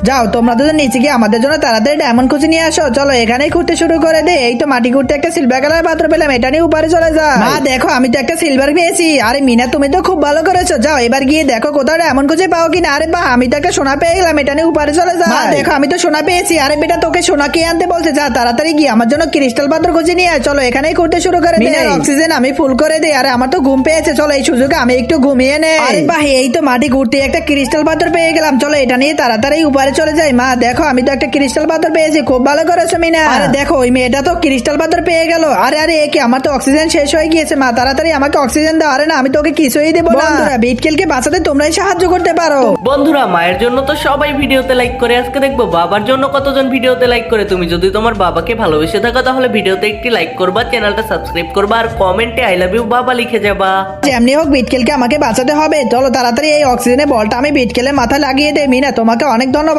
যাও তোমরা দুজন নিচে গিয়ে আমাদের জন্য তাড়াতাড়ি ডায়মন্ড খুঁজে নিয়ে আসো। চলো এখানেই খুঁড়তে শুরু করে দে। এই তো মাটি খুঁড়তে একটা সিলভার কালার পাত্র পেলাম, এটা নিয়ে উপরে চলে যা। মা দেখো আমি তো একটা সিলভার পেয়েছি। আরে মিনা তুমি তো খুব ভালো করেছো, যাও এবার গিয়ে দেখো কোথাও ডায়মন্ড খুঁজে পাও কিনা। আরে বাহ আমি তো একটা সোনা পেয়ে গেলাম, এটা নিয়ে উপরে চলে যা। মা দেখো আমি তো সোনা পেয়েছি। আরে বেটা তোকে সোনা কে আনতে বলছে, যা তাড়াতাড়ি গিয়ে আমার জন্য ক্রিস্টাল পাত্র খুঁজে নিয়ে আয়। চলো এখানেই খুঁড়তে শুরু করে দে। অক্সিজেন আমি ফুল করে দিই। আরে আমার তো ঘুম পেয়েছে, চলো এই সুযোগে আমি একটু ঘুমিয়ে নেই। আরে বাহ এই তো মাটি ঘুরতে একটা ক্রিস্টাল পাথর পেয়ে গেলাম, চলো এটা নিয়ে তাড়াতাড়ি উপরে চলে যাই। মা দেখো আমি তো একটা ক্রিস্টাল পাথর পেয়েছি, খুব ভালো করেছো মিনা। আরে দেখো ওই মেয়েটা তো ক্রিস্টাল পাথর পেয়ে গেল। আরে আরে একে আমার তো অক্সিজেন শেষ হয়ে গিয়েছে। মা তাড়াতাড়ি আমাকে অক্সিজেন দাও। আরে না আমি তোকে কিছুই দেবো না। বন্ধুরা বিটকেলকে বাঁচাতে তোমরাই সাহায্য করতে পারো। বন্ধুরা মায়ের জন্য তো সবাই ভিডিওতে লাইক করে, আজকে দেখবো বাবার জন্য কতজন ভিডিওতে লাইক করে। তুমি যদি তোমার বাবাকে ভালোবেসে থাকো তাহলে ভিডিওতে একটি লাইক করবা, চ্যানেলটা সাবস্ক্রাইব করবা আর কমেন্টে আই লাভ ইউ বাবা লিখে যাবা। যেমনি হোক বিটকেলকে আমাকে বাঁচাতে হবে। চলো তাড়াতাড়ি এই অক্সিজেনের বলটা আমি বিটকেলের মাথায় লাগিয়ে দেই। মিনা তোমাকে অনেক ধন্যবাদ।